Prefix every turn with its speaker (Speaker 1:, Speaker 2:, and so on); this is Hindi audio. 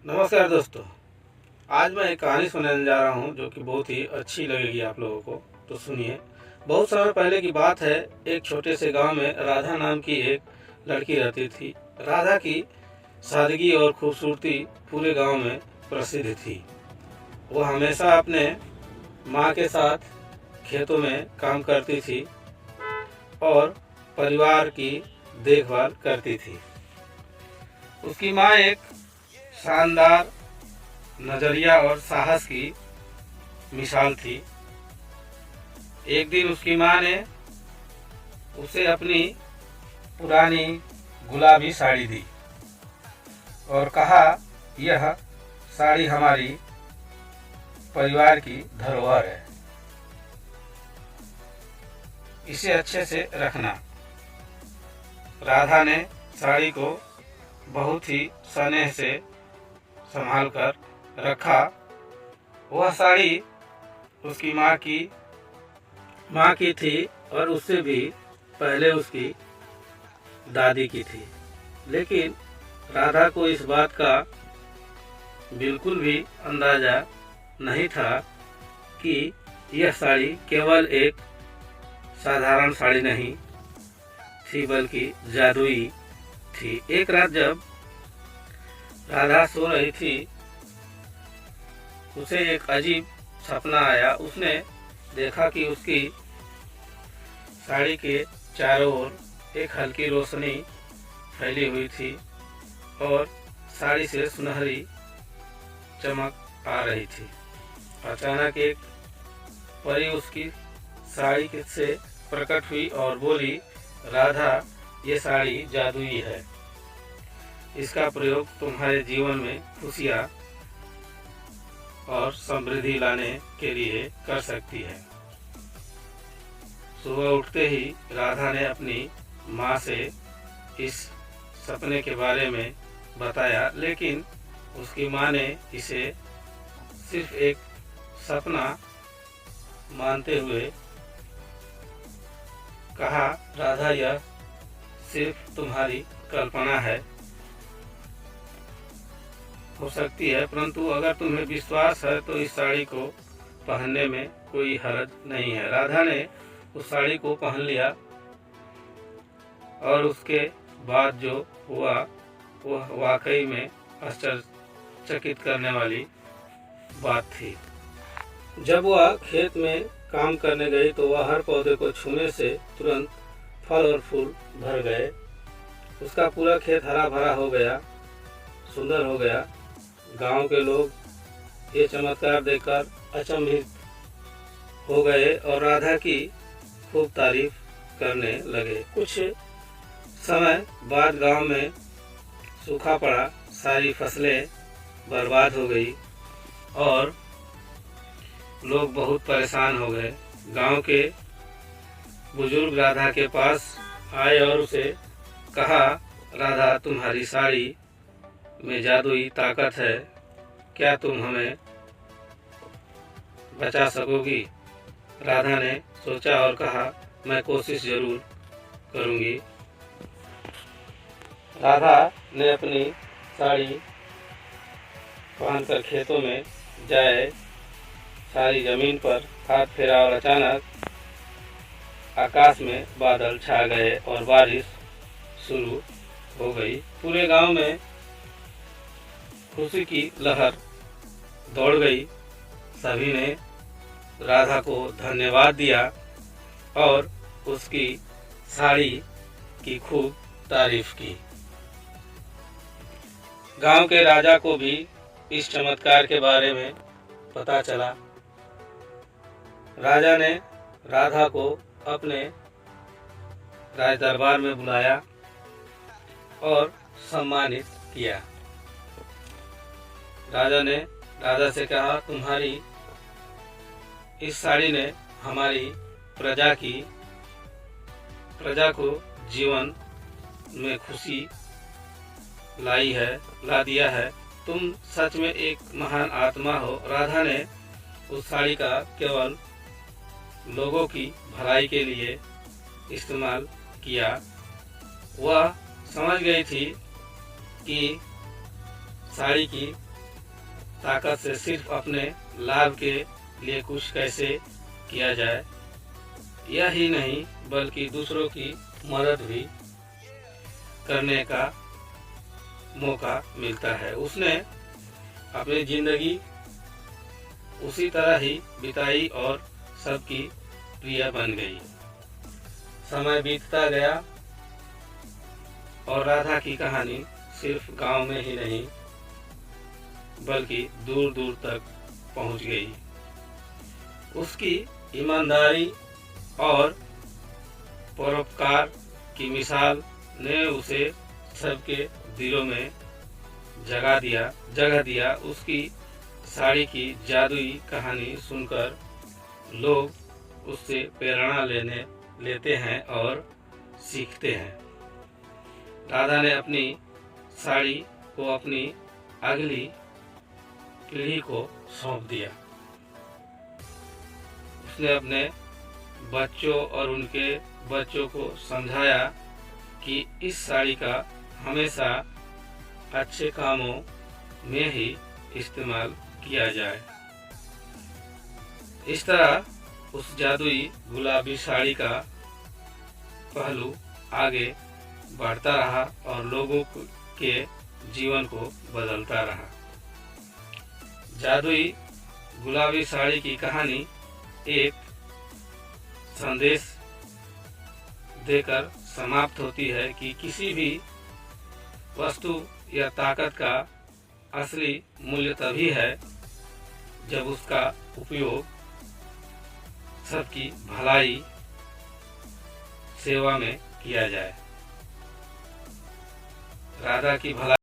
Speaker 1: नमस्कार दोस्तों। आज मैं एक कहानी सुनाने जा रहा हूँ जो कि बहुत ही अच्छी लगेगी आप लोगों को। तो सुनिए। बहुत समय पहले की बात है। एक छोटे से गांव में राधा नाम की एक लड़की रहती थी। राधा की सादगी और खूबसूरती पूरे गांव में प्रसिद्ध थी। वह हमेशा अपने माँ के साथ खेतों में काम करती थी और परिवार की देखभाल करती थी। उसकी माँ एक शानदार नजरिया और साहस की मिसाल थी। एक दिन उसकी माँ ने उसे अपनी पुरानी गुलाबी साड़ी दी और कहा, यह साड़ी हमारी परिवार की धरोहर है, इसे अच्छे से रखना। राधा ने साड़ी को बहुत ही स्नेह से संभाल कर रखा। वह साड़ी उसकी माँ की थी और उससे भी पहले उसकी दादी की थी। लेकिन राधा को इस बात का बिल्कुल भी अंदाजा नहीं था कि यह साड़ी केवल एक साधारण साड़ी नहीं थी बल्कि जादुई थी। एक रात जब राधा सो रही थी, उसे एक अजीब सपना आया। उसने देखा कि उसकी साड़ी के चारों ओर एक हल्की रोशनी फैली हुई थी और साड़ी से सुनहरी चमक आ रही थी। अचानक एक परी उसकी साड़ी से प्रकट हुई और बोली, राधा, ये साड़ी जादुई है, इसका प्रयोग तुम्हारे जीवन में खुशियाँ और समृद्धि लाने के लिए कर सकती है। सुबह उठते ही राधा ने अपनी माँ से इस सपने के बारे में बताया, लेकिन उसकी माँ ने इसे सिर्फ एक सपना मानते हुए कहा, राधा, यह सिर्फ तुम्हारी कल्पना है, हो सकती है, परंतु अगर तुम्हें विश्वास है तो इस साड़ी को पहनने में कोई हर्ज नहीं है। राधा ने उस साड़ी को पहन लिया और उसके बाद जो हुआ वह वाकई में आश्चर्यचकित करने वाली बात थी। जब वह खेत में काम करने गई तो वह हर पौधे को छूने से तुरंत फल और फूल भर गए। उसका पूरा खेत हरा भरा हो गया, सुंदर हो गया। गांव के लोग ये चमत्कार देखकर अचंभित हो गए और राधा की खूब तारीफ करने लगे। कुछ समय बाद गांव में सूखा पड़ा, सारी फसलें बर्बाद हो गई और लोग बहुत परेशान हो गए। गांव के बुजुर्ग राधा के पास आए और उसे कहा, राधा, तुम्हारी साड़ी में जादुई ताकत है, क्या तुम हमें बचा सकोगी? राधा ने सोचा और कहा, मैं कोशिश जरूर करूंगी। राधा ने अपनी साड़ी बांधकर खेतों में जाए, सारी जमीन पर हाथ फेरा और अचानक आकाश में बादल छा गए और बारिश शुरू हो गई। पूरे गांव में खुशी की लहर दौड़ गई। सभी ने राधा को धन्यवाद दिया और उसकी साड़ी की खूब तारीफ की। गांव के राजा को भी इस चमत्कार के बारे में पता चला। राजा ने राधा को अपने राज दरबार में बुलाया और सम्मानित किया। राजा ने राधा से कहा, तुम्हारी इस साड़ी ने हमारी प्रजा को जीवन में खुशी ला दिया है। तुम सच में एक महान आत्मा हो। राधा ने उस साड़ी का केवल लोगों की भलाई के लिए इस्तेमाल किया। वह समझ गई थी कि साड़ी की ताकत से सिर्फ अपने लाभ के लिए कुछ कैसे किया जाए, यही नहीं बल्कि दूसरों की मदद भी करने का मौका मिलता है। उसने अपनी जिंदगी उसी तरह ही बिताई और सबकी प्रिय बन गई। समय बीतता गया और राधा की कहानी सिर्फ गांव में ही नहीं बल्कि दूर दूर तक पहुंच गई। उसकी ईमानदारी और परोपकार की मिसाल ने उसे सबके दिलों में जगह दिया। उसकी साड़ी की जादुई कहानी सुनकर लोग उससे प्रेरणा लेते हैं और सीखते हैं। राधा ने अपनी साड़ी को अपनी अगली पीढ़ी को सौंप दिया। उसने अपने बच्चों और उनके बच्चों को समझाया कि इस साड़ी का हमेशा अच्छे कामों में ही इस्तेमाल किया जाए। इस तरह उस जादुई गुलाबी साड़ी का पहलू आगे बढ़ता रहा और लोगों के जीवन को बदलता रहा। जादुई गुलाबी साड़ी की कहानी एक संदेश देकर समाप्त होती है कि किसी भी वस्तु या ताकत का असली मूल्य तभी है जब उसका उपयोग सबकी भलाई सेवा में किया जाए। राधा की भलाई